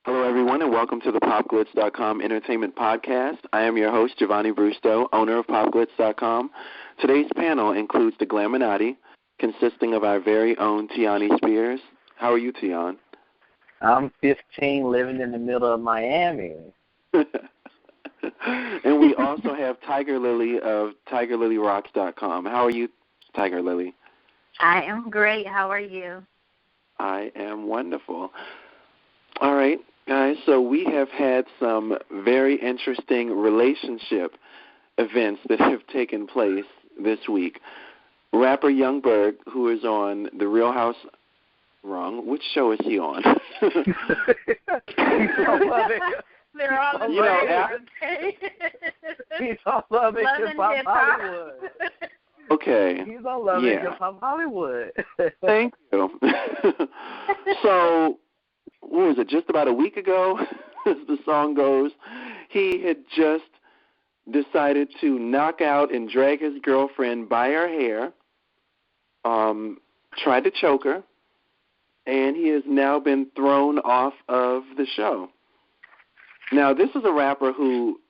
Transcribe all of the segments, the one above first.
Hello, everyone, and welcome to the PopGlitz.com Entertainment Podcast. I am your host, JaVonni Brustow, owner of PopGlitz.com. Today's panel includes the Glaminati, consisting of our very own Tiani Spears. How are you, Tian? I'm 15, living in the middle of Miami. And we also have Tiger Lily of TigerLilyRocks.com. How are you, Tiger Lily? I am great. How are you? I am wonderful. All right, guys, so we have had some very interesting relationship events that have taken place this week. Rapper Young Berg, who is on The Real House, wrong, which show is he on? They're all the same. He's on Love and Hip Hop Hollywood. Okay. He's on Love and Hip Hop Hollywood. Thank you. So, what was it, just about a week ago, as the song goes, he had just decided to knock out and drag his girlfriend by her hair, tried to choke her, and he has now been thrown off of the show. Now, this is a rapper who,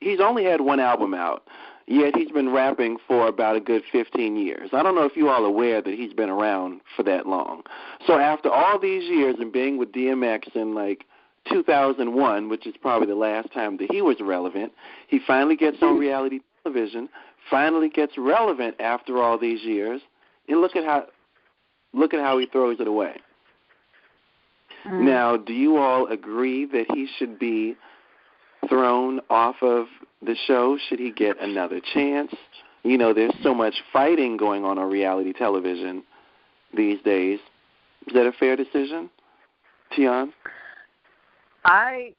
he's only had one album out, yet he's been rapping for about a good 15 years. I don't know if you all are aware that he's been around for that long. So after all these years and being with DMX in like 2001, which is probably the last time that he was relevant, he finally gets on reality television, finally gets relevant after all these years, and look at how he throws it away. Now, do you all agree that he should be thrown off of the show? Should he get another chance? You know, there's so much fighting going on reality television these days. Is that a fair decision, Tian? I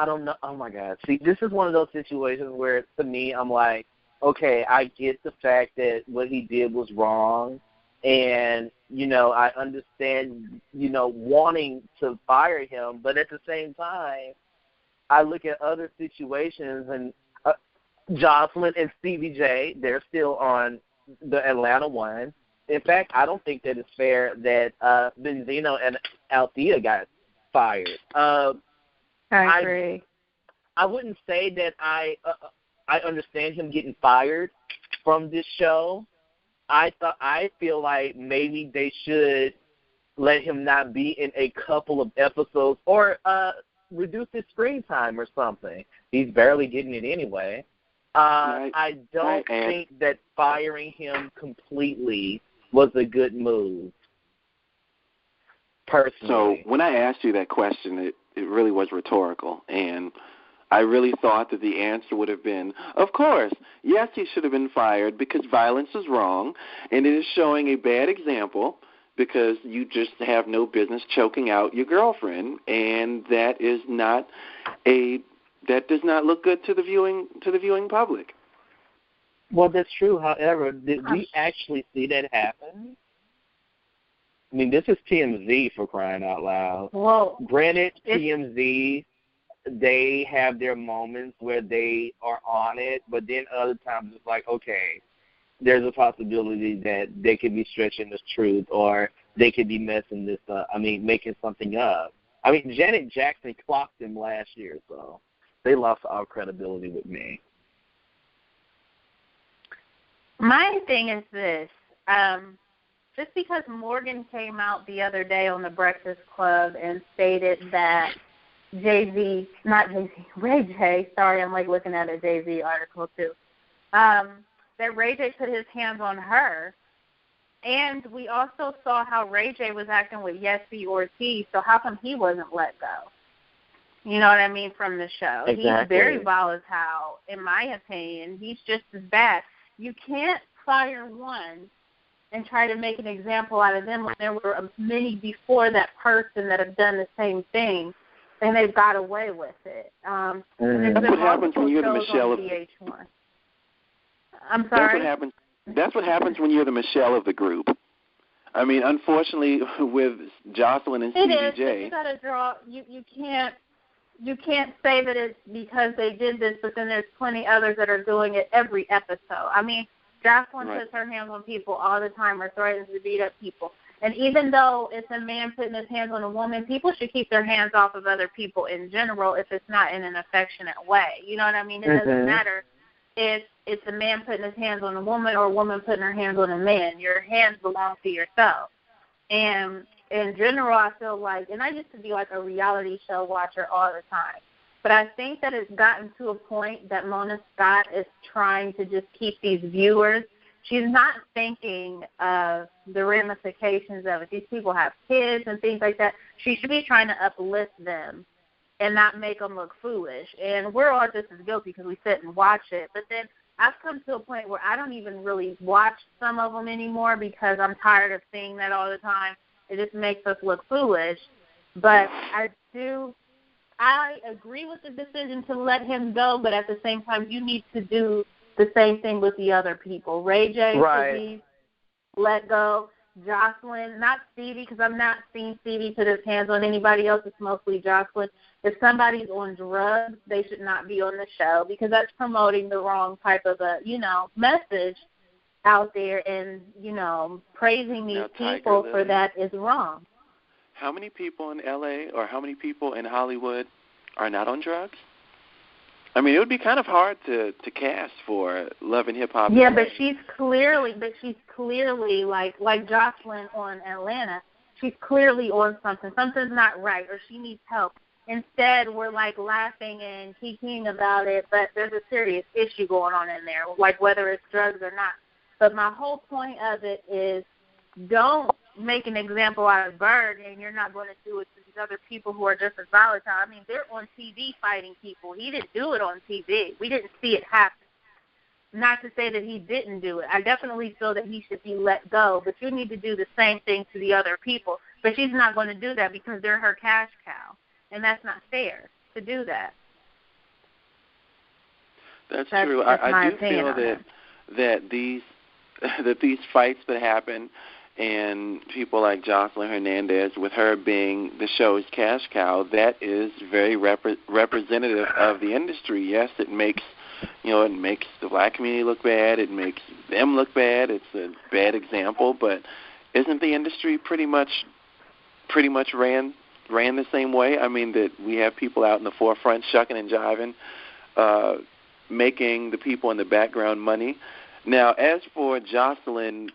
don't know. Oh, my God. See, this is one of those situations where, to me, I'm like, okay, I get the fact that what he did was wrong. And, you know, I understand, you know, wanting to fire him. But at the same time, I look at other situations, and Jocelyn and Stevie J, they're still on the Atlanta one. In fact, I don't think that it's fair that Benzino and Althea got fired. I agree. I wouldn't say that I understand him getting fired from this show. I feel like maybe they should let him not be in a couple of episodes or reduce his screen time or something. He's barely getting it anyway. I don't think that firing him completely was a good move, personally. So when I asked you that question, it really was rhetorical, and I really thought that the answer would have been, of course, yes, he should have been fired because violence is wrong, and it is showing a bad example because you just have no business choking out your girlfriend, and that does not look good to the viewing public. Well, that's true. However, did we actually see that happen? I mean, this is TMZ, for crying out loud. Well, granted, TMZ, they have their moments where they are on it, but then other times it's like, okay, there's a possibility that they could be stretching the truth or they could be messing this up. I mean, making something up. I mean, Janet Jackson clocked them last year, so they lost all credibility with me. My thing is this. Just because Morgan came out the other day on the Breakfast Club and stated that Ray J, sorry, I'm like looking at a Jay-Z article too, that Ray J put his hands on her. And we also saw how Ray J was acting with Yessie Ortiz, so how come he wasn't let go? You know what I mean, from the show. Exactly. He's very volatile, in my opinion. He's just as bad. You can't fire one and try to make an example out of them when there were many before that person that have done the same thing, and they've got away with it. That's what happens when you're the Michelle of VH1. I'm sorry? That's what happens when you're the Michelle of the group. I mean, unfortunately, with Jocelyn and Stevie J. You got to draw. You can't say that it's because they did this, but then there's plenty others that are doing it every episode. I mean, Jocelyn puts her hands on people all the time or threatens to beat up people. And even though it's a man putting his hands on a woman, people should keep their hands off of other people in general if it's not in an affectionate way. You know what I mean? It doesn't matter if it's a man putting his hands on a woman or a woman putting her hands on a man. Your hands belong to yourself. And in general, I feel like, and I used to be like a reality show watcher all the time, but I think that it's gotten to a point that Mona Scott is trying to just keep these viewers. She's not thinking of the ramifications of it. These people have kids and things like that. She should be trying to uplift them and not make them look foolish. And we're all just as guilty because we sit and watch it. But then I've come to a point where I don't even really watch some of them anymore because I'm tired of seeing that all the time. It just makes us look foolish. But I agree with the decision to let him go, but at the same time, you need to do the same thing with the other people. Ray J should be let go. Jocelyn, not Stevie, because I'm not seeing Stevie put his hands on anybody else. It's mostly Jocelyn. If somebody's on drugs, they should not be on the show because that's promoting the wrong type of a, message out there, and, praising these people for that is wrong. How many people in L.A. or how many people in Hollywood are not on drugs? I mean, it would be kind of hard to cast for Love and Hip Hop. Yeah, but she's clearly like Jocelyn on Atlanta. She's clearly on something. Something's not right, or she needs help. Instead, we're like laughing and kikiing about it, but there's a serious issue going on in there, like whether it's drugs or not. But my whole point of it is, don't make an example out of Berg, and you're not going to do it to these other people who are just as volatile. I mean, they're on TV fighting people. He didn't do it on TV. We didn't see it happen. Not to say that he didn't do it. I definitely feel that he should be let go, but you need to do the same thing to the other people. But she's not going to do that because they're her cash cow, and that's not fair to do that. That's true. I do feel that these fights that happen, and people like Jocelyn Hernandez, with her being the show's cash cow, that is very representative of the industry. Yes, it makes the black community look bad. It makes them look bad. It's a bad example, but isn't the industry pretty much ran the same way? I mean, that we have people out in the forefront shucking and jiving, making the people in the background money. Now, as for Jocelyn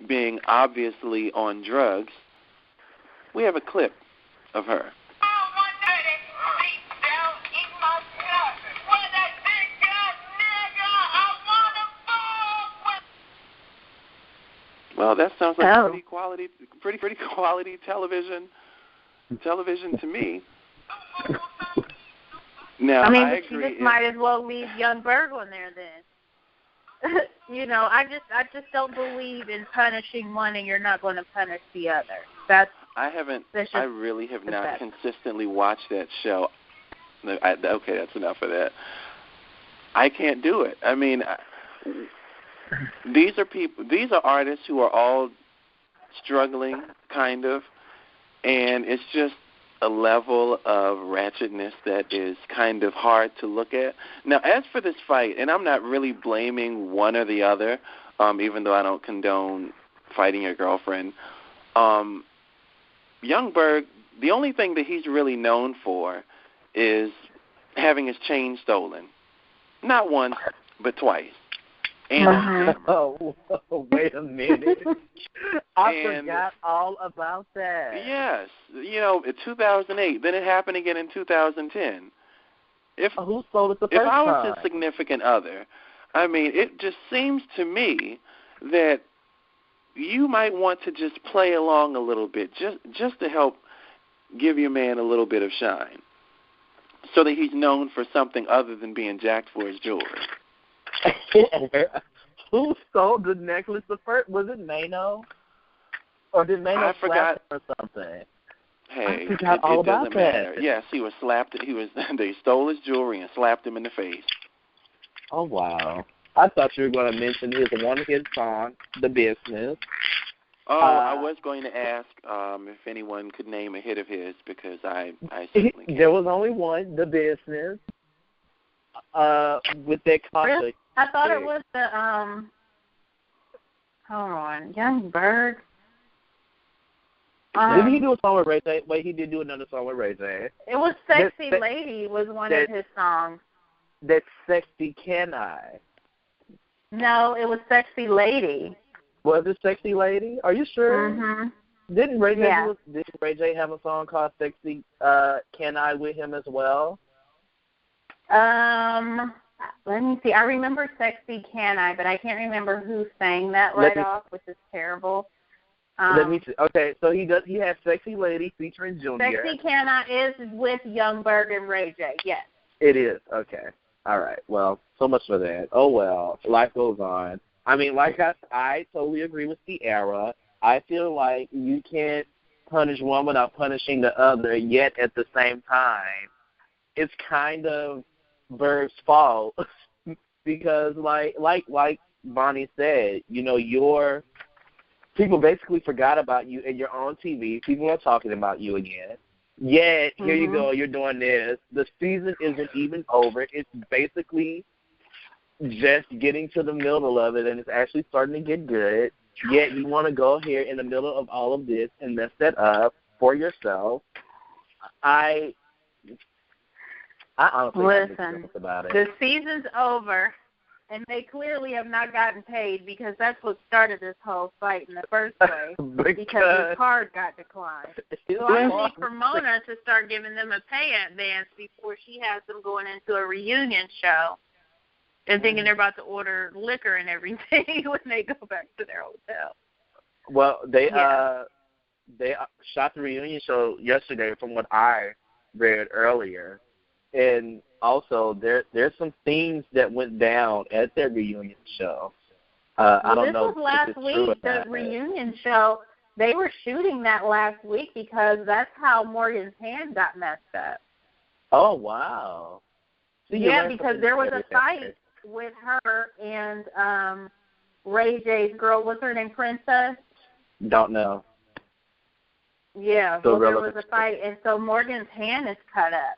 being obviously on drugs, we have a clip of her. Well, that sounds like pretty quality television to me. Now, I mean, I but agree. She just might as well leave Young Berg on there then. I just don't believe in punishing one and you're not going to punish the other. I really have not consistently watched that show. Okay, that's enough of that. I can't do it. I mean, these are artists who are all struggling, kind of, and it's just a level of ratchetness that is kind of hard to look at. Now, as for this fight, and I'm not really blaming one or the other, even though I don't condone fighting your girlfriend, Young Berg, the only thing that he's really known for is having his chain stolen. Not once, but twice. And wait a minute. I forgot all about that. Yes. In 2008. Then it happened again in 2010. Who sold it the first time? If I was time? his significant other, I mean, it just seems to me that you might want to just play along a little bit, just to help give your man a little bit of shine, so that he's known for something other than being jacked for his jewelry. Who sold the necklace the first? Was it Mano? Or did Mano slap him or something? Hey, I forgot all about doesn't matter. Yes, he was slapped. They stole his jewelry and slapped him in the face. Oh, wow. I thought you were going to mention his one-hit song, The Business. Oh, I was going to ask if anyone could name a hit of his, because I certainly can't. There was only one, The Business. With that concert. Really? I thought it was the hold on, Young Berg. Didn't he do a song with Ray J? Wait, he did do another song with Ray J. It was Sexy Lady was one of his songs. That's Sexy Can I? No, it was Sexy Lady. Was it Sexy Lady? Are you sure? Mm-hmm. Didn't Ray J have a song called Sexy Can I with him as well? Let me see. I remember Sexy Can I, but I can't remember who sang that off, which is terrible. Let me see. Okay, so he has Sexy Lady featuring Junior. Sexy Can I is with Young Berg and Ray J, yes. It is. Okay. All right. Well, so much for that. Oh, well. Life goes on. I mean, I totally agree with Sierra. I feel like you can't punish one without punishing the other, yet at the same time, it's kind of Berg's fault because, like Bonnie said, your people basically forgot about you and you're on TV. People are talking about you again. Yet, here you go, you're doing this. The season isn't even over. It's basically just getting to the middle of it, and it's actually starting to get good. Yet, you want to go here in the middle of all of this and mess that up for yourself. I honestly listen, about it. The season's over, and they clearly have not gotten paid because that's what started this whole fight in the first place, because his card got declined. So I need for Mona to start giving them a pay advance before she has them going into a reunion show and thinking they're about to order liquor and everything when they go back to their hotel. Well, they shot the reunion show yesterday from what I read earlier. And also, there's some things that went down at their reunion show. I don't know. This was last week, the reunion show. They were shooting that last week because that's how Morgan's hand got messed up. Oh, wow. So yeah, because there was a fight with her and Ray J's girl. What's her name, Princess? Don't know. Yeah, so there was a fight, and so Morgan's hand is cut up.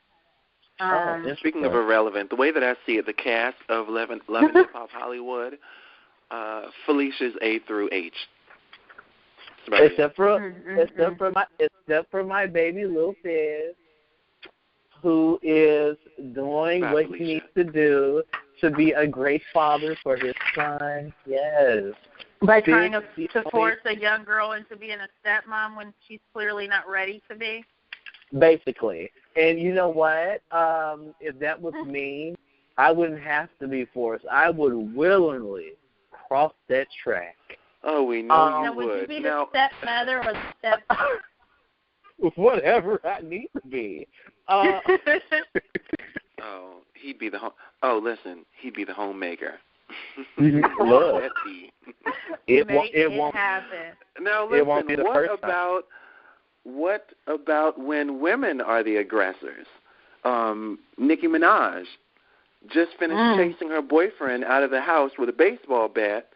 Speaking of irrelevant, the way that I see it, the cast of Love and Hip Hop Hollywood, Felicia's A through H. Except for my baby Lil Fizz, who is doing what he needs to do to be a great father for his son. Yes. By trying to force a young girl into being a stepmom when she's clearly not ready to be. Basically. And you know what? If that was me, I wouldn't have to be forced. I would willingly cross that track. Oh, we know you would. Would you be the stepmother or the stepfather? Whatever I need to be. He'd be the he'd be the homemaker. Look, it won't happen. Now listen, what about when women are the aggressors? Nicki Minaj just finished chasing her boyfriend out of the house with a baseball bat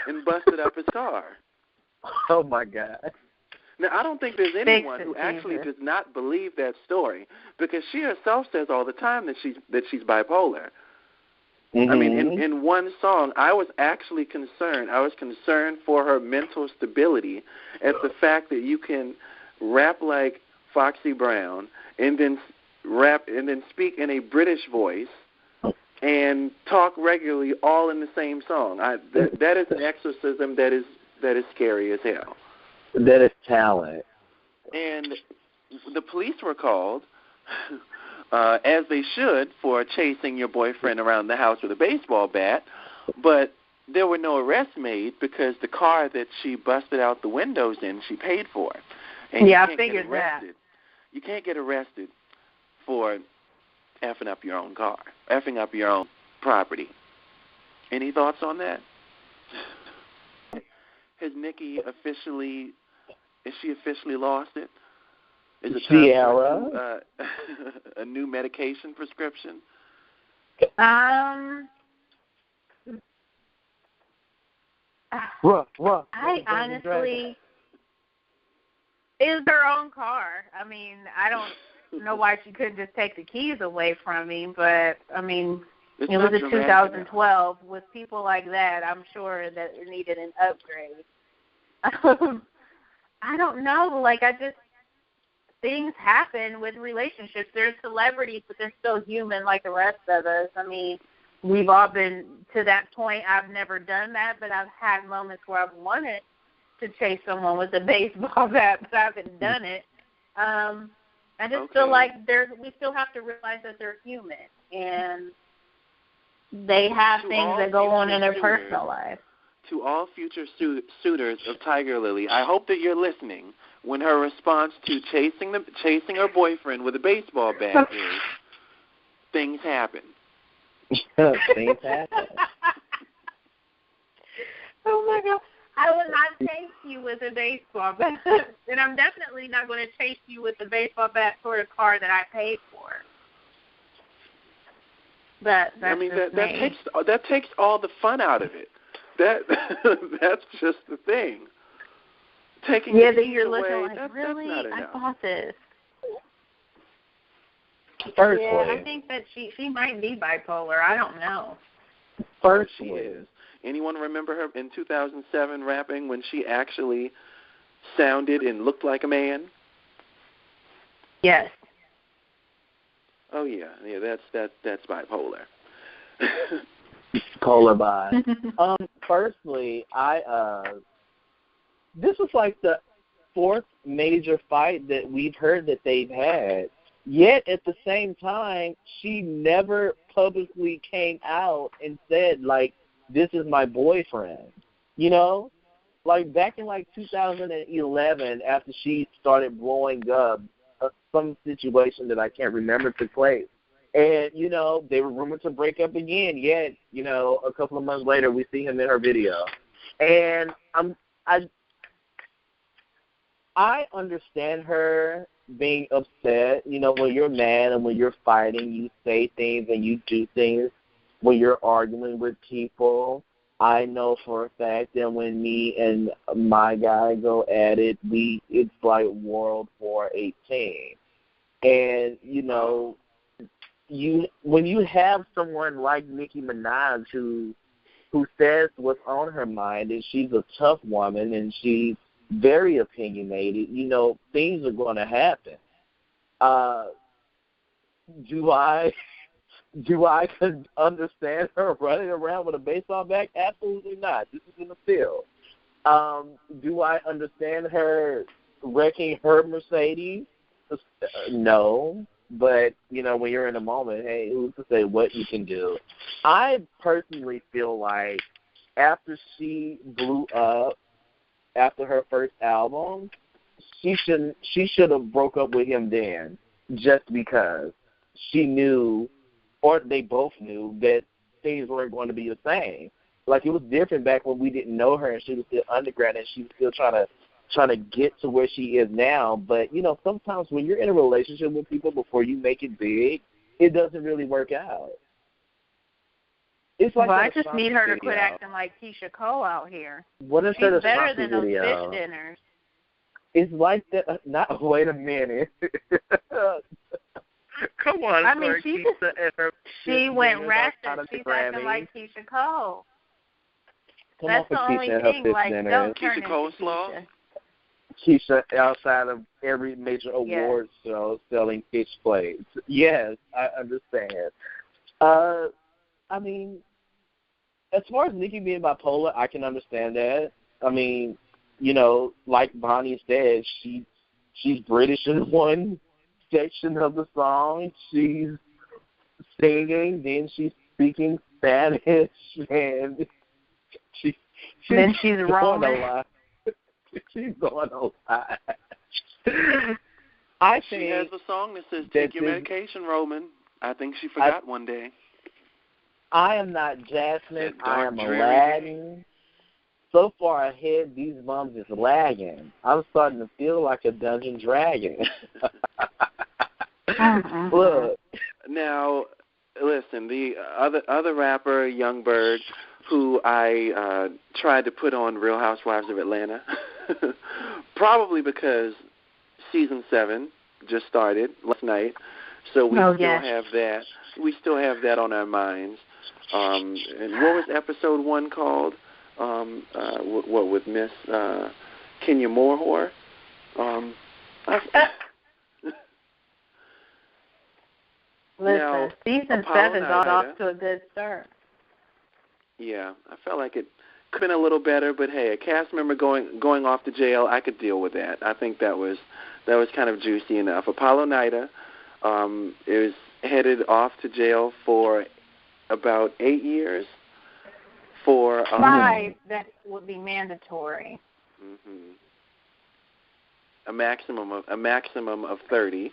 and busted up his car. Oh my God. Now, I don't think there's anyone who actually does not believe that story, because she herself says all the time that she's bipolar. Mm-hmm. I mean, in one song, I was actually concerned. I was concerned for her mental stability at the fact that you can rap like Foxy Brown and then speak in a British voice and talk regularly all in the same song. That is an exorcism that is scary as hell. That is talent. And the police were called, as they should, for chasing your boyfriend around the house with a baseball bat, but there were no arrests made because the car that she busted out the windows in, she paid for. And I figured that. You can't get arrested for effing up your own car, effing up your own property. Any thoughts on that? Has Nicki officially lost it? Is it time for a new medication prescription? I honestly, it's her own car. I mean, I don't know why she couldn't just take the keys away from me, but I mean, it was in 2012. With people like that, I'm sure that it needed an upgrade. I don't know. Things happen with relationships. They're celebrities, but they're still human like the rest of us. I mean, we've all been to that point. I've never done that, but I've had moments where I've wanted to chase someone with a baseball bat, but I haven't done it. I just feel like we still have to realize that they're human, and they have things that go on in their personal life. To all future suitors of Tiger Lily, I hope that you're listening when her response to chasing her boyfriend with a baseball bat is, things happen. Things happen. Oh, my God. I will not chase you with a baseball bat, and I'm definitely not going to chase you with a baseball bat for a car that I paid for. But that takes all the fun out of it. That's just the thing. Taking that the you're away, looking like, that's really? not enough. I bought this. Firstly, I think that she might be bipolar. I don't know. She is. Anyone remember her in 2007 rapping when she actually sounded and looked like a man? Yes. Oh yeah, that's bipolar. Polar by. Firstly, this was like the fourth major fight that we've heard that they've had. Yet at the same time, she never publicly came out and said, like, this is my boyfriend. You know? Like back in like 2011, after she started blowing up, some situation that I can't remember took place. And, you know, they were rumored to break up again, yet, you know, a couple of months later we see him in her video. And I understand her being upset. You know, when you're mad and when you're fighting, you say things and you do things when you're arguing with people. I know for a fact that when me and my guy go at it, it's like World War 18. And, you know, when you have someone like Nicki Minaj who says what's on her mind, and she's a tough woman and she's very opinionated, you know, things are going to happen. Do I understand her running around with a baseball bat? Absolutely not. This is in the field. Do I understand her wrecking her Mercedes? No. But, you know, when you're in a moment, hey, who's to say what you can do? I personally feel like after she blew up, after her first album, she should have broke up with him then, just because she knew, or they both knew, that things weren't going to be the same. Like, it was different back when we didn't know her and she was still underground and she was still trying to get to where she is now. But, you know, sometimes when you're in a relationship with people before you make it big, it doesn't really work out. It's like I just need her to quit acting like Keisha Cole out here. What is She's better than those fish dinners. It's like that. Wait a minute. Come on, I mean, she went ratchet. She's acting Grammy. Like Keisha Cole. Come That's the only thing. Like, don't turn into Keisha. Keisha outside of every major award show selling fish plates. Yes, I understand. I mean, as far as Nicki being bipolar, I can understand that. I mean, you know, like Bonnie said, she's British in one section of the song. She's singing, then she's speaking Spanish, and she's Roman. She's going a lot. I think she has a song that says, "Take your medication, Roman." I think she forgot one day. I am not Jasmine. I am Aladdin. So far ahead, these bums is lagging. I'm starting to feel like a Dungeon Dragon. Look. Now, listen, the other rapper, Young Bird, who I tried to put on Real Housewives of Atlanta, probably because season 7 just started last night, so we still have that. We still have that on our minds. And what was episode 1 called? What with Miss Kenya Moore? Listen, now, season Apollo 7 got off to a good start. Yeah, I felt like it could have been a little better, but hey, a cast member going off to jail, I could deal with that. I think that was kind of juicy enough. Apollo Nida is headed off to jail for about 8 years. For 5 that would be mandatory. Mm-hmm. A maximum of 30.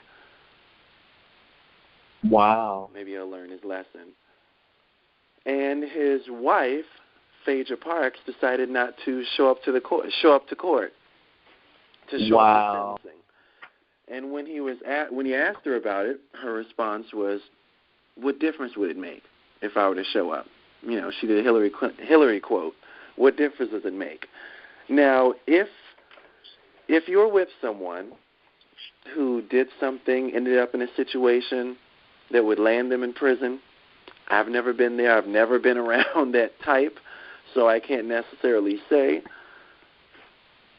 Wow. Maybe he'll learn his lesson. And his wife, Phaedra Parks, decided not to show up to court to show up to sentencing. And when he asked her about it, her response was, "What difference would it make if I were to show up?" You know, she did a Hillary quote. What difference does it make? Now, if you're with someone who did something, ended up in a situation that would land them in prison, I've never been there. I've never been around that type, so I can't necessarily say.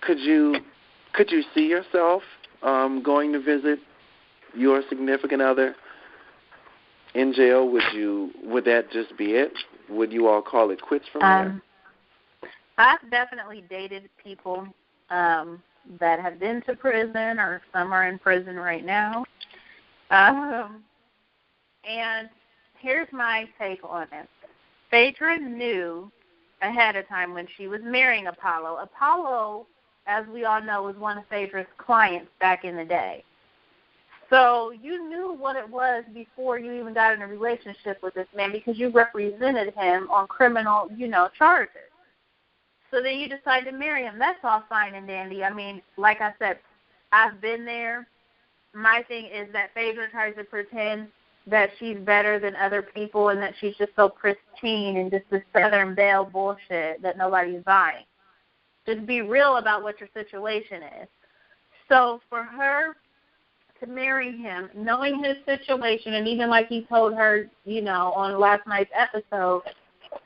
Could you see yourself going to visit your significant other in jail? Would that just be it? Would you all call it quits from there? I've definitely dated people that have been to prison, or some are in prison right now. And here's my take on it. Phaedra knew ahead of time when she was marrying Apollo. Apollo, as we all know, was one of Phaedra's clients back in the day. So you knew what it was before you even got in a relationship with this man, because you represented him on criminal, charges. So then you decided to marry him. That's all fine and dandy. I mean, like I said, I've been there. My thing is that Phaedra tries to pretend that she's better than other people and that she's just so pristine and just this Southern Belle bullshit that nobody's buying. Just be real about what your situation is. So for her to marry him, knowing his situation, and even like he told her, on last night's episode,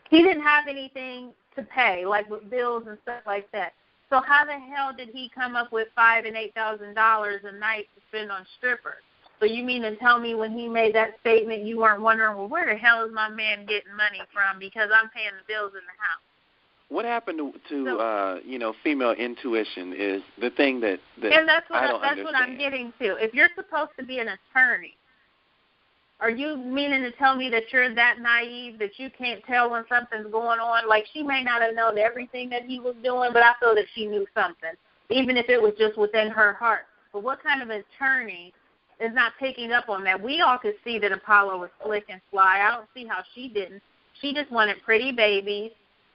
he didn't have anything to pay, like with bills and stuff like that. So how the hell did he come up with $5,000 and $8,000 a night to spend on strippers? So you mean to tell me when he made that statement, you weren't wondering, well, where the hell is my man getting money from? Because I'm paying the bills in the house. What happened to female intuition is the thing that and that's what I don't understand. That's what I'm getting to. If you're supposed to be an attorney, are you meaning to tell me that you're that naive that you can't tell when something's going on? Like, she may not have known everything that he was doing, but I feel that she knew something, even if it was just within her heart. But what kind of attorney is not picking up on that? We all could see that Apollo was slick and fly. I don't see how she didn't. She just wanted pretty babies.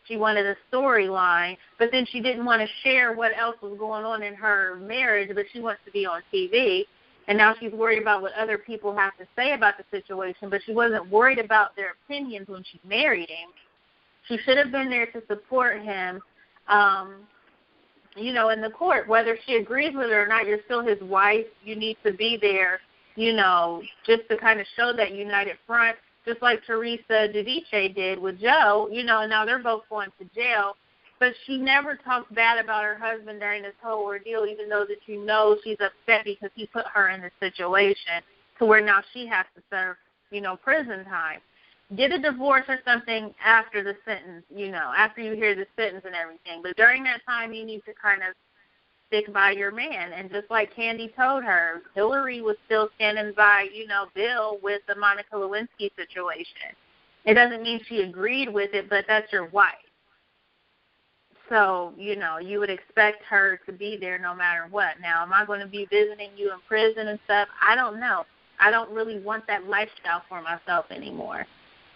She wanted a storyline, but then she didn't want to share what else was going on in her marriage, but she wants to be on TV. And now she's worried about what other people have to say about the situation, but she wasn't worried about their opinions when she married him. She should have been there to support him, in the court. Whether she agrees with it or not, you're still his wife. You need to be there, just to kind of show that united front, just like Teresa Giudice did with Joe, and now they're both going to jail. But she never talks bad about her husband during this whole ordeal, even though that she's upset because he put her in this situation to where now she has to serve, prison time. Get a divorce or something after the sentence, after you hear the sentence and everything. But during that time, you need to kind of stick by your man. And just like Candy told her, Hillary was still standing by, Bill with the Monica Lewinsky situation. It doesn't mean she agreed with it, but that's your wife. So, you would expect her to be there no matter what. Now, am I going to be visiting you in prison and stuff? I don't know. I don't really want that lifestyle for myself anymore.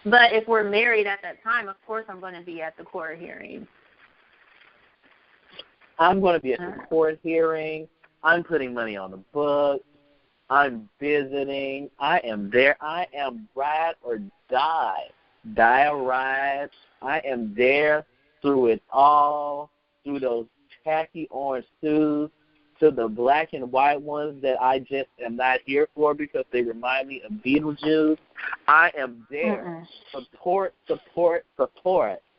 But if we're married at that time, of course I'm going to be at the court hearing. I'm going to be at the court hearing. I'm putting money on the books. I'm visiting. I am there. I am ride or die. Die or ride. I am there through it all, through those tacky orange suits, to the black and white ones that I just am not here for because they remind me of Beetlejuice. I am there. Support.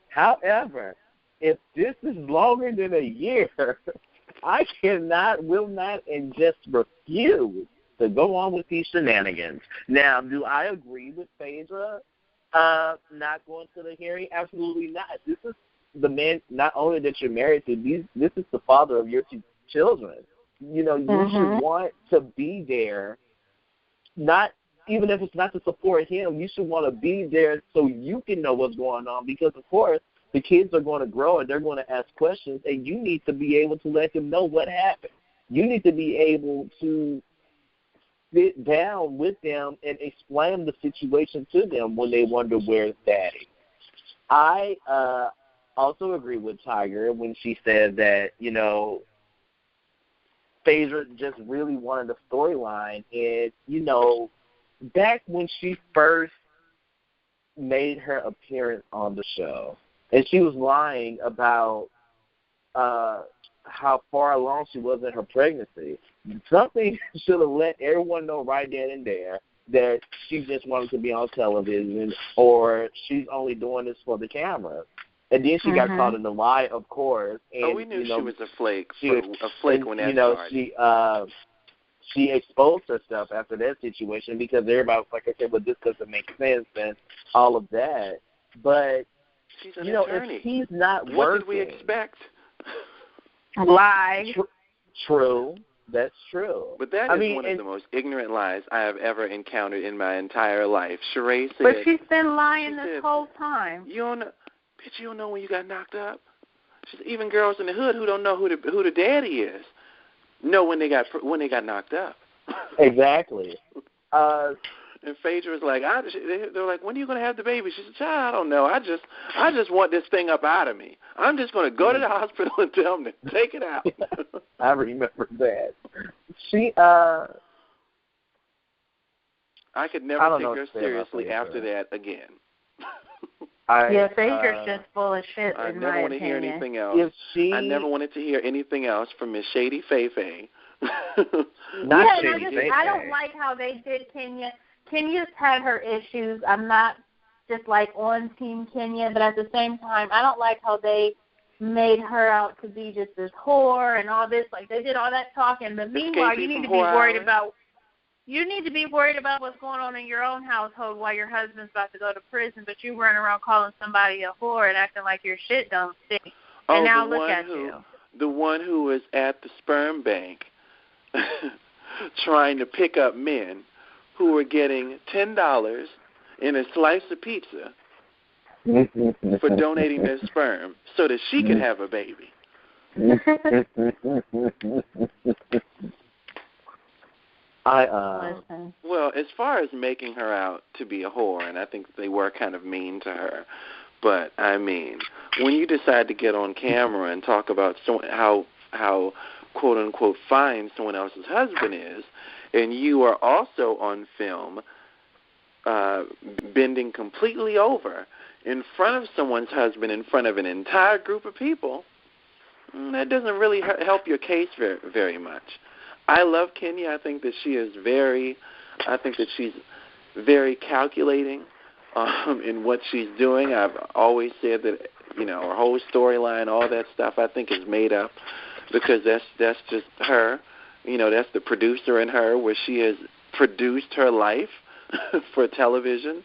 However, if this is longer than a year, I will not, and just refuse to go on with these shenanigans. Now, do I agree with Phaedra not going to the hearing? Absolutely not. This is the man not only that you're married to, this is the father of your two children. You know, you should want to be there, not even if it's not to support him, you should want to be there so you can know what's going on, because, of course, the kids are going to grow and they're going to ask questions, and you need to be able to let them know what happened. You need to be able to sit down with them and explain the situation to them when they wonder where's Daddy. I also agree with Tiger when she said that, you know, Phaedra just really wanted the storyline. And, you know, back when she first made her appearance on the show, and she was lying about how far along she was in her pregnancy, something should have let everyone know right then and there that she just wanted to be on television, or she's only doing this for the camera. And then she got caught in the lie, of course. And, we knew, you know, she was a flake. When that started. She exposed herself after that situation because everybody was like, okay, well, this doesn't make sense and all of that. But, she's an you know, attorney. if he's not what working. Did we expect? Lie. True. That's true. But that is one of the most ignorant lies I have ever encountered in my entire life. Sheree said, but she's been lying this whole time. You don't know, bitch, you don't know when you got knocked up? She said, even girls in the hood who don't know who the daddy is know when they got knocked up. Exactly. And Phaedra was like, they're like, when are you going to have the baby? She said, child, I don't know. I just want this thing up out of me. I'm just going to go to the hospital and tell them to take it out. I remember that. I could never take her seriously after that again. Phaedra's just full of shit, I in never my want to hear opinion. anything else. I never wanted to hear anything else from Miss Shady Faye. I don't like how they did Kenya. Kenya's had her issues. I'm not just like on Team Kenya, but at the same time, I don't like how they made her out to be just this whore and all this. Like, they did all that talking, but meanwhile, you need to be worried about what's going on in your own household while your husband's about to go to prison, but you run around calling somebody a whore and acting like your shit don't stink. And now look at you. The one who was at the sperm bank trying to pick up men who were getting $10 in a slice of pizza for donating their sperm so that she could have a baby. Well, as far as making her out to be a whore, and I think they were kind of mean to her, but I mean, when you decide to get on camera and talk about how quote unquote fine someone else's husband is, and you are also on film bending completely over in front of someone's husband in front of an entire group of people, that doesn't really help your case very, very much. I love Kenya. I think that she's very calculating in what she's doing. I've always said that, you know, her whole storyline, all that stuff, I think is made up because that's just her. You know, that's the producer in her, where she has produced her life for television.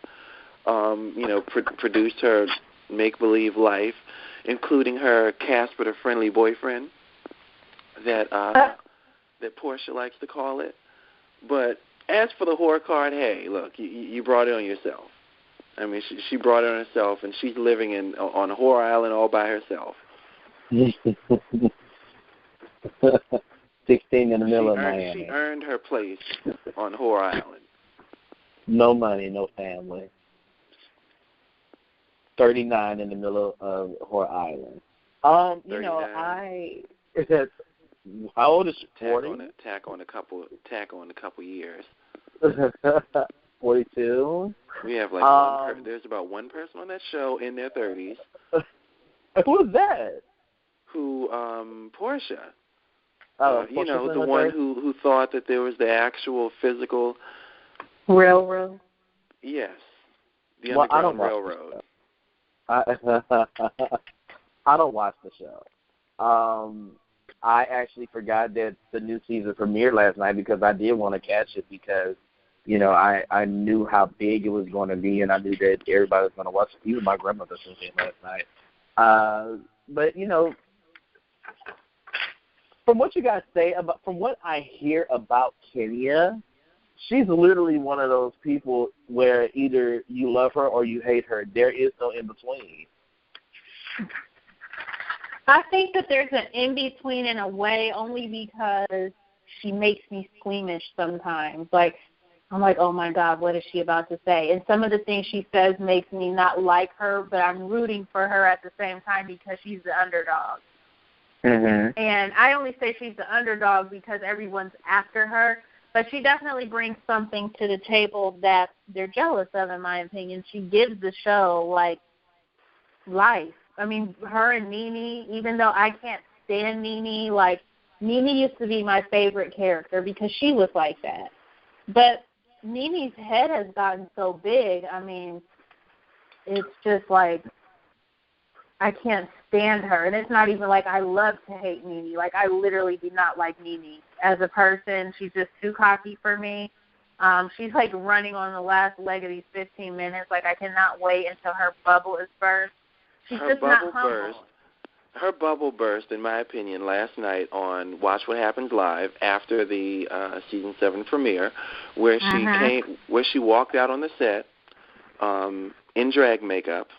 You know, produced her make-believe life, including her Casper the Friendly Boyfriend that Portia likes to call it. But as for the whore card, hey, look, you brought it on yourself. I mean, she brought it on herself, and she's living on Whore Island all by herself. 16 in the middle of Miami. She earned her place on Whore Island. No money, no family. 39 in the middle of Whore Island. You know, how old is she? 40? Tack on a couple years. 42. We have like there's about one person on that show in their 30s. Who's that? Portia. You know, the one who thought that there was the actual physical railroad. Yes, the Underground Railroad. I don't watch the show. I actually forgot that the new season premiered last night because I did want to catch it because, you know, I knew how big it was going to be, and I knew that everybody was going to watch it. Even my grandmother was in last night. But, you know, from what you guys say, from what I hear about Kenya, she's literally one of those people where either you love her or you hate her. There is no in-between. I think that there's an in-between in a way only because she makes me squeamish sometimes. Like, I'm like, oh, my God, what is she about to say? And some of the things she says makes me not like her, but I'm rooting for her at the same time because she's the underdog. Mm-hmm. And I only say she's the underdog because everyone's after her, but she definitely brings something to the table that they're jealous of, in my opinion. She gives the show, like, life. I mean, her and Nene, even though I can't stand Nene, like, Nene used to be my favorite character because she was like that. But Nene's head has gotten so big, I mean, it's just like, I can't stand her. And it's not even like I love to hate Nene. Like, I literally do not like Nene as a person. She's just too cocky for me. She's, like, running on the last leg of these 15 minutes. Like, I cannot wait until her bubble is burst. She's just not humble. Her bubble burst, in my opinion, last night on Watch What Happens Live after the season 7 premiere, where she walked out on the set in drag makeup,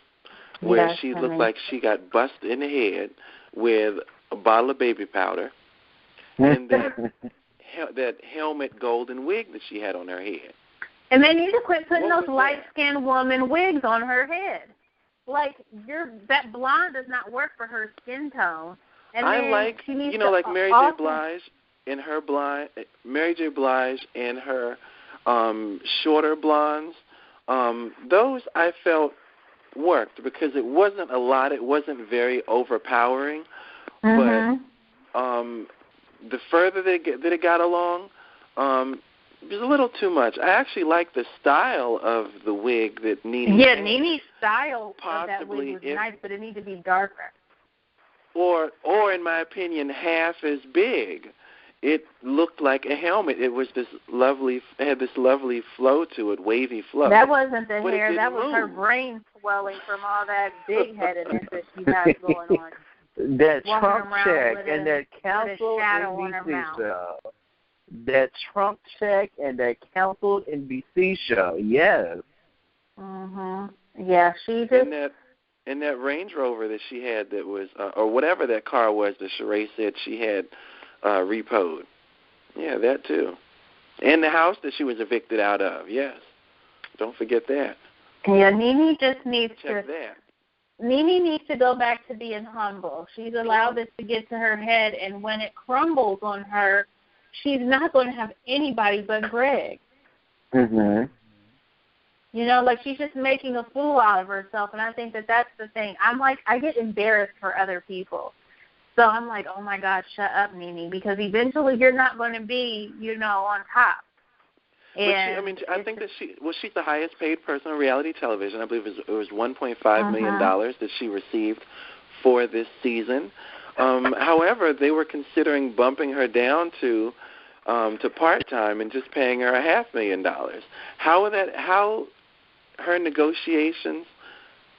where she looked like she got busted in the head with a bottle of baby powder, and that helmet golden wig that she had on her head. And they need to quit putting those light-skinned woman wigs on her head. Like, that blonde does not work for her skin tone. And I like, you know, like Mary J. Blige in her shorter blondes. Those I felt worked because it wasn't a lot. It wasn't very overpowering. Mm-hmm. But the further that it got along, it was a little too much. I actually like the style of the wig that Nene had. Nene's style of that wig was nice, but it needed to be darker. Or in my opinion, half as big. It looked like a helmet. It was had this lovely flow to it, wavy flow. That wasn't the hair. That was move. her brain swelling from all that big-headedness that she has going on. That Trump check and that canceled NBC show. That Trump check and that canceled NBC show, yes. Mhm. Yeah, she just. And that Range Rover that she had that was, or whatever that car was that Sheree said she had repoed. Yeah, that too. And the house that she was evicted out of. Yes, don't forget that. Yeah, Nene just needs Check that. Nene needs to go back to being humble. She's allowed this to get to her head, and when it crumbles on her, she's not going to have anybody but Greg. Mhm. You know, like she's just making a fool out of herself, and I think that that's the thing. I'm like, I get embarrassed for other people. So I'm like, oh, my God, shut up, Nene, because eventually you're not going to be, you know, on top. And I think that she's the highest paid person on reality television. I believe it was $1.5 million that she received for this season. However, they were considering bumping her down to part-time and just paying her $500,000. How her negotiations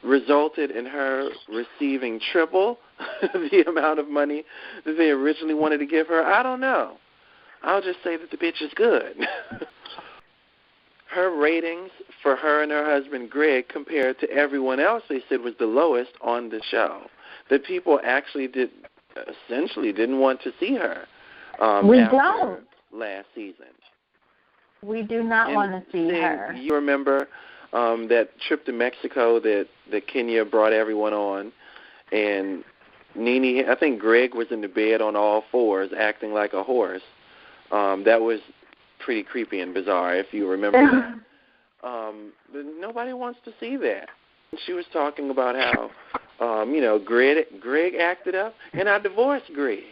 resulted in her receiving triple the amount of money that they originally wanted to give her, I don't know. I'll just say that the bitch is good. Her ratings for her and her husband Greg compared to everyone else they said was the lowest on the show. That people actually essentially didn't want to see her after last season. We do not want to see her. You remember that trip to Mexico that Kenya brought everyone on, and Nene, I think Greg was in the bed on all fours acting like a horse. That was pretty creepy and bizarre, if you remember that. But nobody wants to see that. She was talking about how, Greg acted up, and I divorced Greg.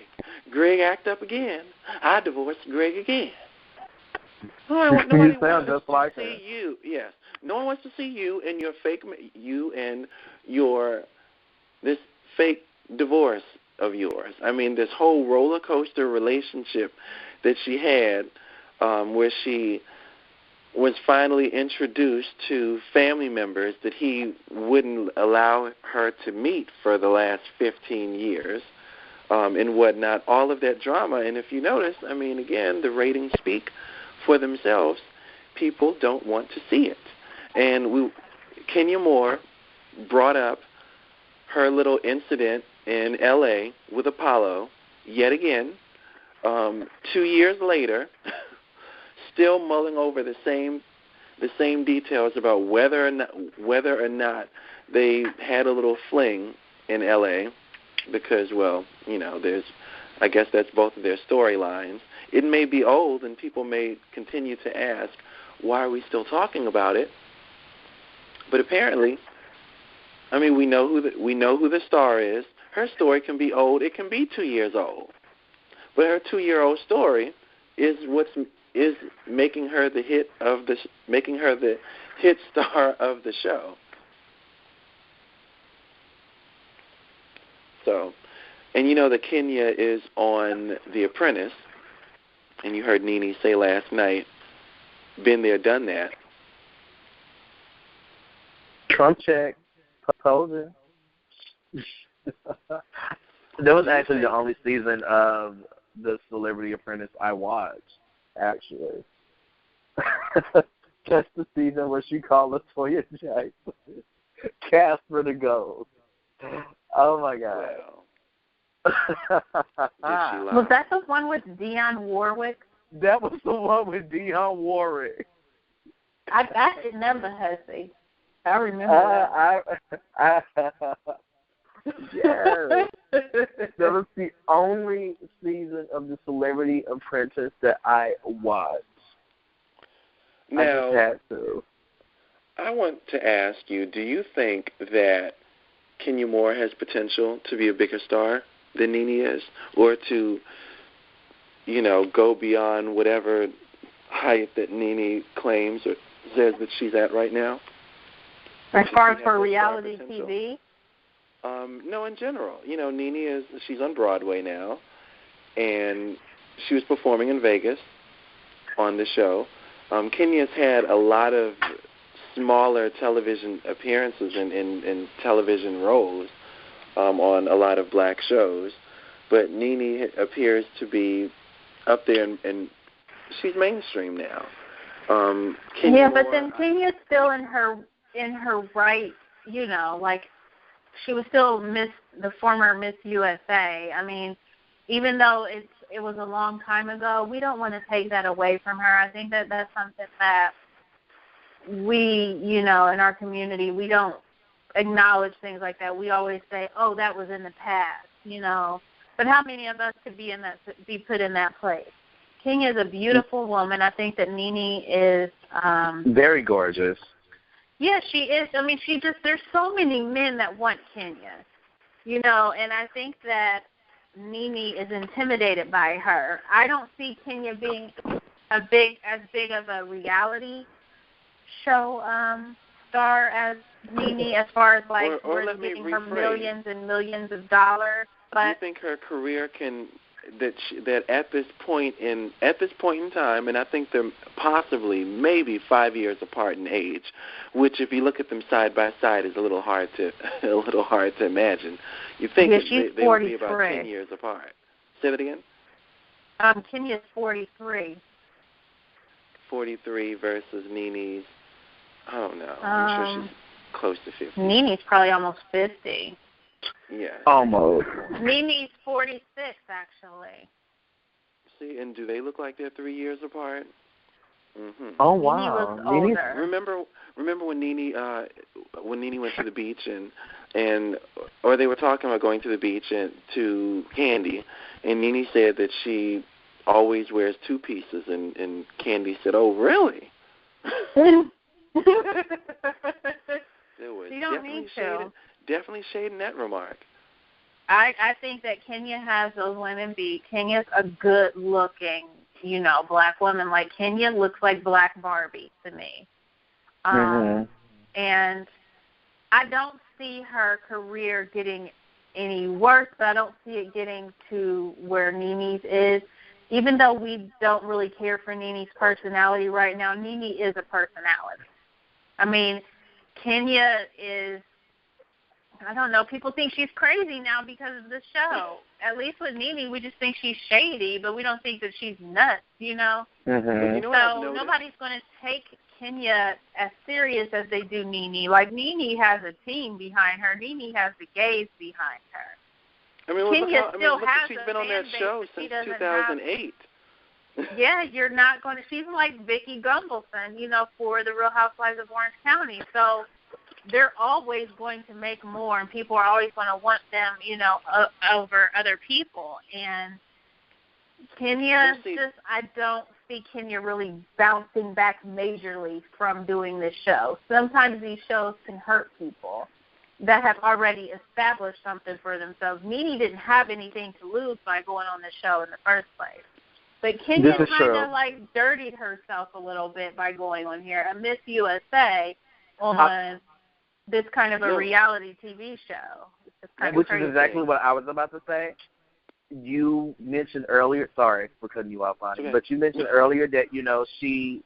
Greg acted up again. I divorced Greg again. Nobody wants to see you. Yes. No one wants to see you and your this fake divorce of yours. I mean, this whole roller coaster relationship that she had, where she was finally introduced to family members that he wouldn't allow her to meet for the last 15 years, and whatnot, all of that drama. And if you notice, I mean, again, the ratings speak for themselves. People don't want to see it. And Kenya Moore brought up her little incident in L.A. with Apollo yet again, 2 years later, still mulling over the same details about whether or not they had a little fling in L.A. because, well, you know, I guess that's both of their storylines. It may be old, and people may continue to ask, why are we still talking about it? But apparently, I mean, we know who the star is. Her story can be old. It can be 2 years old. But her 2-year-old story is making her the hit star of the show. So, and you know that Kenya is on The Apprentice, and you heard Nene say last night, been there, done that. Trump check, proposing. That was actually the only season of The Celebrity Apprentice I watched, actually. Just the season where she called LaToya Jackson Casper the Ghost. Oh, my God. Wow. Was that the one with Dionne Warwick? That was the one with Dionne Warwick. I remember her, see. I remember that. Yes. That was the only season of The Celebrity Apprentice that I watched. Now, I just had to. I want to ask you, do you think that Kenya Moore has potential to be a bigger star than Nene is, or to, you know, go beyond whatever height that Nene claims or says that she's at right now? As far as for reality TV? No, in general. You know, she's on Broadway now, and she was performing in Vegas on the show. Kenya's had a lot of smaller television appearances in television roles on a lot of black shows, but Nene appears to be up there, and she's mainstream now. But then Kenya's still in her right, you know, like she was still the former Miss USA. I mean, even though it was a long time ago, we don't want to take that away from her. I think that that's something that we, you know, in our community, we don't acknowledge things like that. We always say, oh, that was in the past, you know. But how many of us could be put in that place? Kenya is a beautiful woman. I think that Nene is very gorgeous. Yeah, she is. I mean, there's so many men that want Kenya, you know, and I think that Nene is intimidated by her. I don't see Kenya being as big of a reality show star as Nene, as far as like giving her millions and millions of dollars. But do you think her career that at this point in time, and I think they're possibly maybe 5 years apart in age, which if you look at them side by side is a little hard to imagine. You think they would be about 10 years apart. Say that again. Kenya's 43. 43 versus Nene's, I don't know. I'm sure she's close to 50. Nene's probably almost 50. Yeah. Almost. Nene's 46, actually. See, and do they look like they're 3 years apart? Mm-hmm. Oh, wow. Nene was older. Remember when Nene went to the beach or they were talking about going to the beach and to Candy, and Nene said that she always wears two pieces, and Candy said, "Oh, really?" You don't need to. Definitely shading that remark. I think that Kenya has those women beat. Kenya's a good-looking, you know, black woman. Like, Kenya looks like Black Barbie to me. And I don't see her career getting any worse, but I don't see it getting to where Nene's is. Even though we don't really care for Nene's personality right now, Nene is a personality. I mean, Kenya is, I don't know, people think she's crazy now because of the show. At least with Nene, we just think she's shady, but we don't think that she's nuts, you know? Mm-hmm. You know so nobody's going to take Kenya as serious as they do Nene. Like, Nene has a team behind her. Nene has the gays behind her. I mean, Kenya still has she's a been on that fan show base, since but she doesn't 2008. Yeah, you're not going to. She's like Vicki Gunvalson, you know, for the Real Housewives of Orange County. So they're always going to make more, and people are always going to want them, you know, over other people. And Kenya, I don't see Kenya really bouncing back majorly from doing this show. Sometimes these shows can hurt people that have already established something for themselves. Nene didn't have anything to lose by going on the show in the first place. But Kenya kind of like dirtied herself a little bit by going on here. A Miss USA on this kind of a reality TV show. Which is exactly what I was about to say. You mentioned earlier, sorry for cutting you off, Bonnie, but you mentioned earlier that, you know, she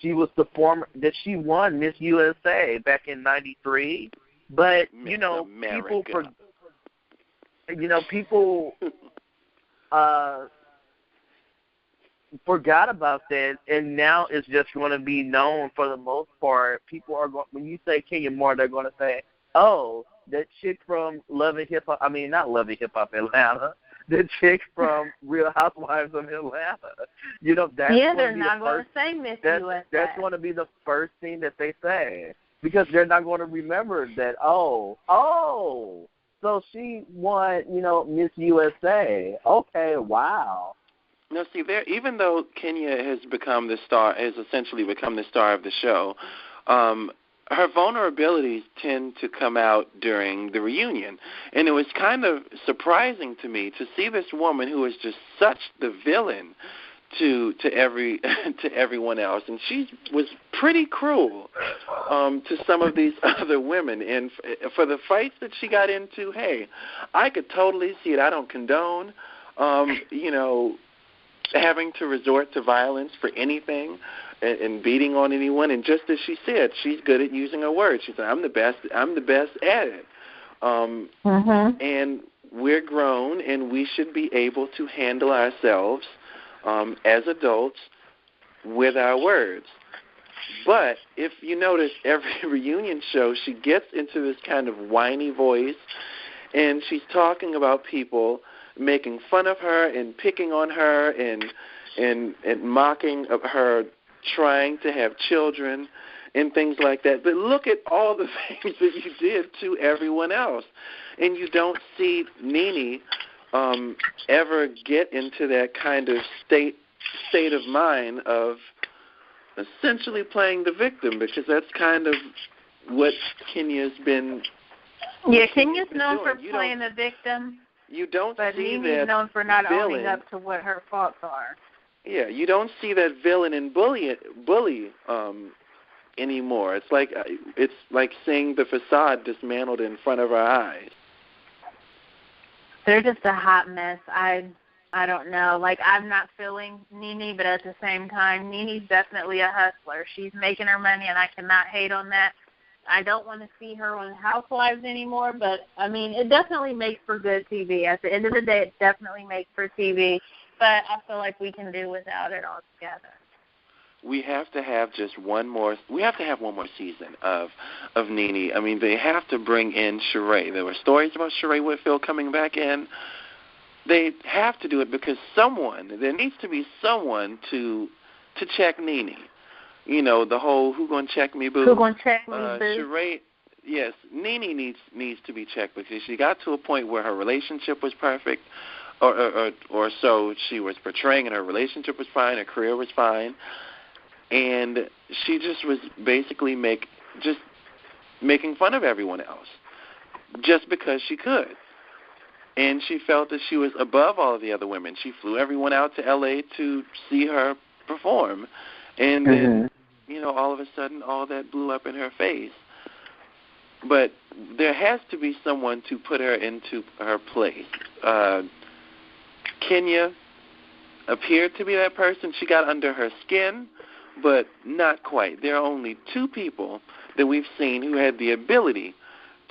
was the former, that she won Miss USA back in '93. But, you know, people forgot about that, and now it's just going to be known for the most part. People are going, when you say Kenya Moore, they're going to say, oh, that chick from Love and Hip Hop, I mean, not Love and Hip Hop Atlanta, the chick from Real Housewives of Atlanta. You know, that's they're not going to say Miss USA. That's going to be the first thing that they say, because they're not going to remember that, so she won, you know, Miss USA. Okay, wow. No, see, even though Kenya has become the star, has essentially become the star of the show, her vulnerabilities tend to come out during the reunion. And it was kind of surprising to me to see this woman who is just such the villain to everyone else. And she was pretty cruel to some of these other women. And for the fights that she got into, hey, I could totally see it. I don't condone, you know, having to resort to violence for anything and beating on anyone. And just as she said, she's good at using her words. She said, I'm the best at it. And we're grown, and we should be able to handle ourselves as adults with our words. But if you notice, every reunion show, she gets into this kind of whiny voice, and she's talking about people making fun of her and picking on her and mocking of her trying to have children and things like that. But look at all the things that you did to everyone else. And you don't see Nene ever get into that kind of state of mind of essentially playing the victim, because that's kind of what Kenya's been. Yeah, Kenya's known for playing the victim. You don't but see Nene's that known for not villain. owning up to what her faults are. Yeah, you don't see that villain and bully anymore. It's like seeing the facade dismantled in front of our eyes. They're just a hot mess. I don't know. Like, I'm not feeling Nene, but at the same time, Nene's definitely a hustler. She's making her money, and I cannot hate on that. I don't want to see her on Housewives anymore, but, I mean, it definitely makes for good TV. At the end of the day, it definitely makes for TV, but I feel like we can do without it altogether. We have to have one more season of Nene. I mean, they have to bring in Sheree. There were stories about Sheree Whitfield coming back in. They have to do it because there needs to be someone to check Nene. You know, the whole "who gonna check me, boo"? Who gonna check me, boo? Sheree, yes, Nene needs to be checked because she got to a point where her relationship was perfect, or so she was portraying, and her relationship was fine, her career was fine, and she just was basically making fun of everyone else just because she could. And she felt that she was above all of the other women. She flew everyone out to L.A. to see her perform. And then, you know, all of a sudden, all that blew up in her face. but there has to be someone to put her into her place. Kenya appeared to be that person. She got under her skin, but not quite. There are only two people that we've seen who had the ability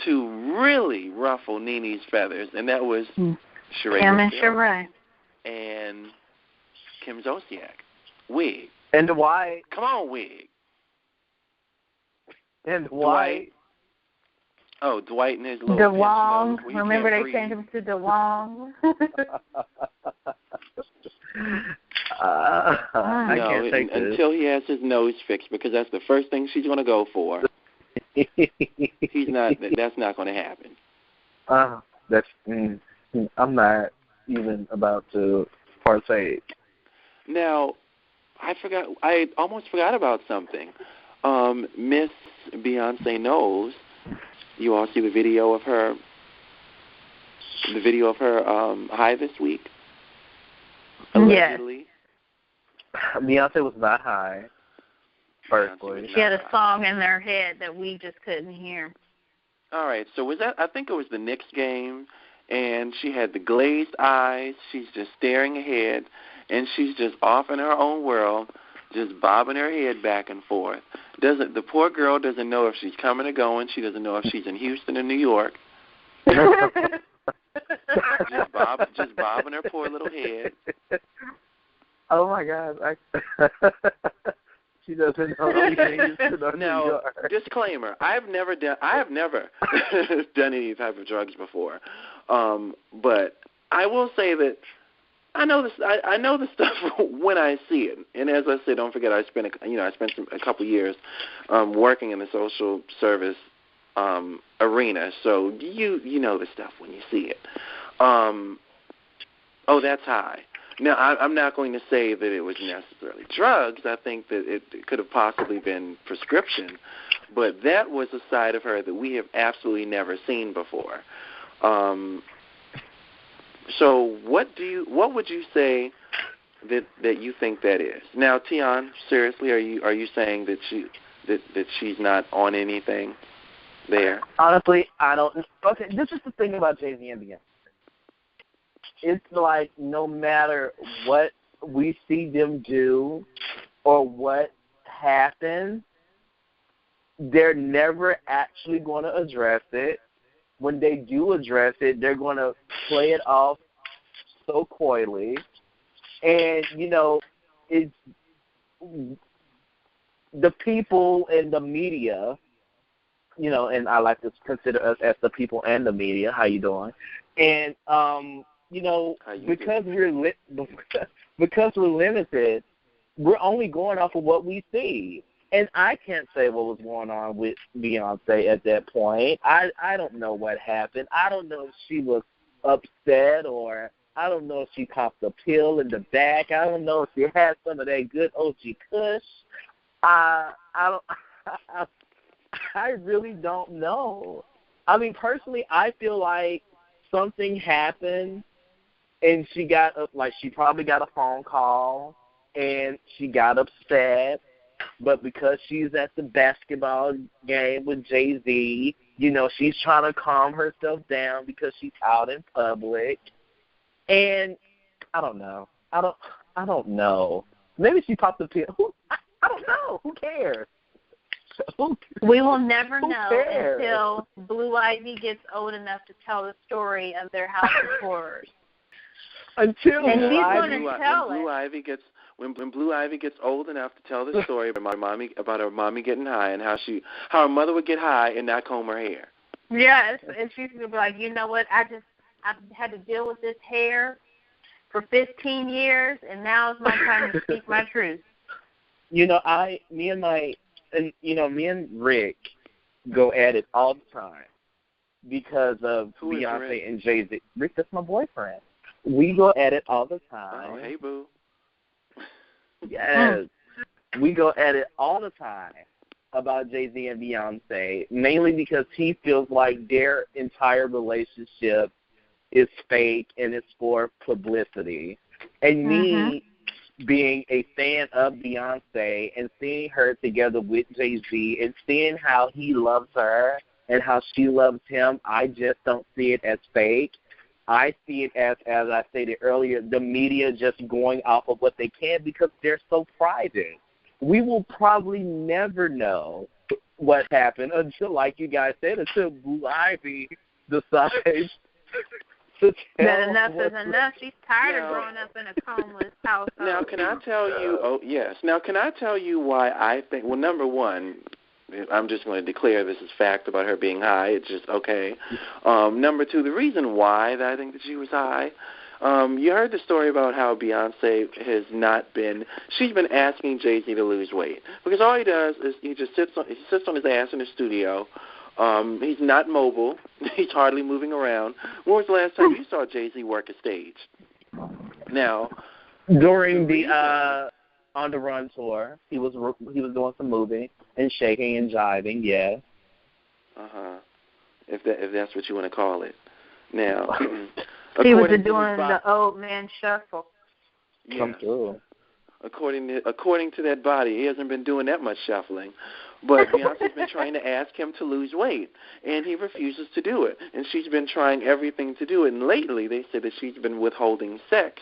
to really ruffle Nene's feathers, and that was Sheree Kim and Sheree. And Kim Zolciak. Wig. And Dwight. Come on, Wig. And Dwight. Oh, Dwight and his little DeWong. pinch nose. Remember they changed him to DeWong? I can't take this. Until he has his nose fixed, because that's the first thing she's going to go for. That's not going to happen. I'm not even about to partake. Now, I almost forgot about something. Miss Beyonce knows. You all see the video of her high this week? Allegedly. Yes. Beyonce was not high. Firstly. She had a song in their head that we just couldn't hear. All right, so I think it was the Knicks game, and she had the glazed eyes. She's just staring ahead, and she's just off in her own world, just bobbing her head back and forth. The poor girl doesn't know if she's coming or going. She doesn't know if she's in Houston or New York. just bobbing her poor little head. Oh my God! She doesn't know if she's in Houston or New York. Now, disclaimer: I have never done any type of drugs before, but I will say that I know this. I know the stuff when I see it, and as I said, don't forget I spent a couple years working in the social service arena, so you know the stuff when you see it. Oh, that's high. Now, I'm not going to say that it was necessarily drugs. I think that it could have possibly been prescription, but that was a side of her that we have absolutely never seen before. So what would you say that you think that is? Now, Tian, seriously, are you saying that she's not on anything there? Honestly, I don't. Okay, this is the thing about Jay-Z and Beyonce. It's like no matter what we see them do or what happens, they're never actually going to address it. When they do address it, they're going to play it off so coyly. And, it's the people in the media, and I like to consider us as the people and the media. How you doing? And, because we're limited, we're only going off of what we see. And I can't say what was going on with Beyonce at that point. I don't know what happened. I don't know if she was upset, or I don't know if she popped a pill in the back. I don't know if she had some of that good OG Kush. I really don't know. I mean, personally, I feel like something happened, and she probably got a phone call, and she got upset. But because she's at the basketball game with Jay-Z, she's trying to calm herself down because she's out in public. And I don't know. I don't know. Maybe she popped a pill. I don't know. Who cares? We will never know until Blue Ivy gets old enough to tell the story of their house of horrors. When Blue Ivy gets old enough to tell the story about her mommy getting high and how her mother would get high and not comb her hair. Yes, and she's gonna be like, you know what? I've had to deal with this hair for 15 years, and now it's my time to speak my truth. Me and Rick go at it all the time because of Beyonce and Jay-Z. Rick, that's my boyfriend. We go at it all the time. Oh, hey, boo. Yes. We go at it all the time about Jay-Z and Beyonce, mainly because he feels like their entire relationship is fake and it's for publicity. And me being a fan of Beyonce and seeing her together with Jay-Z and seeing how he loves her and how she loves him, I just don't see it as fake. I see it as I stated earlier, the media just going off of what they can because they're so private. We will probably never know what happened until, like you guys said, until Blue Ivy decides to tell that enough is enough. She's tired of growing up in a homeless household. Now, can I tell you? Oh, yes. Now, can I tell you why I think? Well, number one, I'm just going to declare this is fact about her being high. It's just okay. Number two, the reason why that I think that she was high. You heard the story about how Beyonce has not been. She's been asking Jay-Z to lose weight because all he does is he just sits on his ass in the studio. He's not mobile. He's hardly moving around. When was the last time you saw Jay-Z work a stage? Now, during the On the Run tour, he was doing some moving and shaking and jiving. Yes. If that's what you want to call it. Now, he was doing the old man shuffle. Yeah. Come through. According to that body, he hasn't been doing that much shuffling. But Beyonce's been trying to ask him to lose weight, and he refuses to do it. And she's been trying everything to do it. And lately, they say that she's been withholding sex,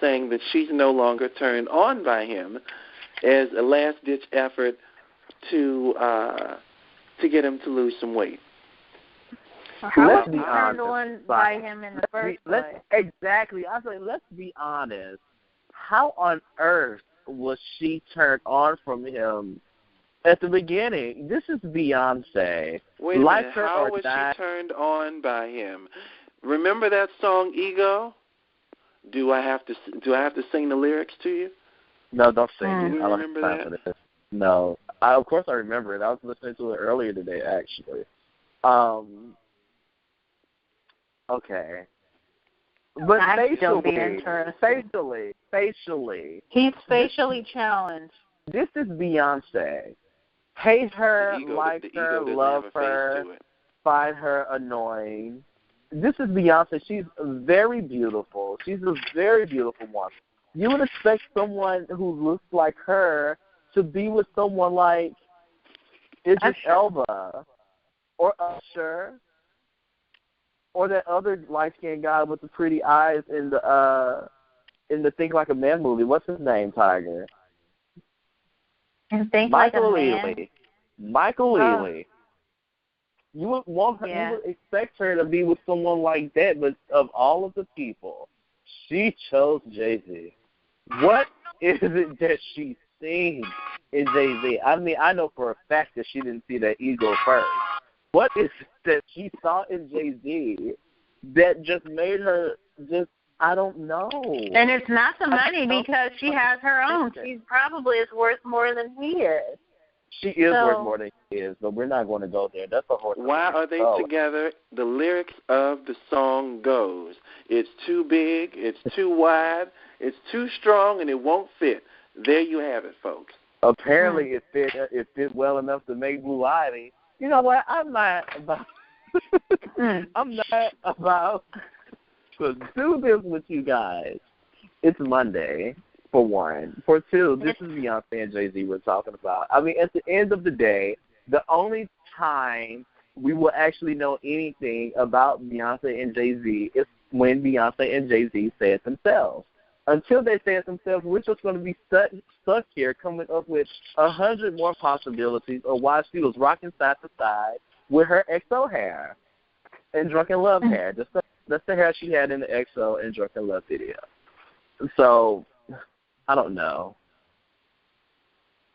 saying that she's no longer turned on by him as a last-ditch effort to get him to lose some weight. How was she turned on by him in the first place? Exactly. I was like, let's be honest. How on earth was she turned on from him at the beginning? This is Beyonce. Wait a minute. How was she turned on by him? Remember that song Ego? Do I have to sing the lyrics to you? No, don't sing it. Do you remember that? No. Of course I remember it. I was listening to it earlier today, actually. Okay. But facially. He's facially challenged. This is Beyonce. Hate her, like her, love her, find her annoying. This is Beyonce. She's very beautiful. She's a very beautiful woman. You would expect someone who looks like her to be with someone like Idris Elba or Usher or that other light-skinned guy with the pretty eyes in the Think Like a Man movie. What's his name, Tiger? And Think Like a Man. Michael Leahy. You would want her, you would expect her to be with someone like that, but of all of the people, she chose Jay-Z. What is it that she seen in Jay-Z? I mean, I know for a fact that she didn't see that ego first. What is it that she saw in Jay-Z that just made her just, I don't know. And it's not the money because she has her own. She probably is worth more than he is. She is worth more than he is, but we're not going to go there. That's a horse. Why are they together? The lyrics of the song goes, it's too big, it's too wide, it's too strong, and it won't fit. There you have it, folks. Apparently it fit well enough to make Blue Ivy. You know what? I'm not about to do this with you guys. It's Monday, for one. For two, this is Beyonce and Jay-Z we're talking about. I mean, at the end of the day, the only time we will actually know anything about Beyonce and Jay-Z is when Beyonce and Jay-Z say it themselves. Until they say it themselves, we're just going to be stuck here coming up with 100 more possibilities of why she was rocking side to side with her XO hair and Drunken Love hair. That's the hair she had in the XO and Drunken Love video. So, I don't know.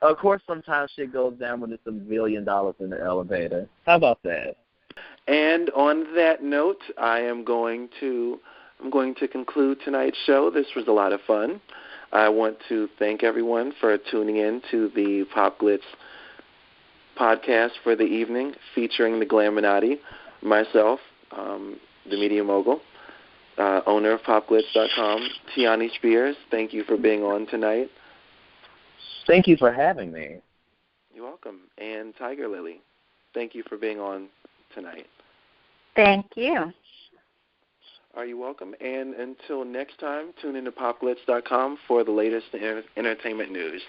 Of course, sometimes shit goes down when it's $1 billion in the elevator. How about that? And on that note, I'm going to conclude tonight's show. This was a lot of fun. I want to thank everyone for tuning in to the PopGlitz podcast for the evening, featuring the Glaminati, myself, the media mogul, owner of PopGlitz.com, Tiani Spears. Thank you for being on tonight. Thank you for having me. You're welcome. And Tiger Lily, thank you for being on tonight. Thank you. Are you welcome? And until next time, tune in to PopGlitz.com for the latest entertainment news.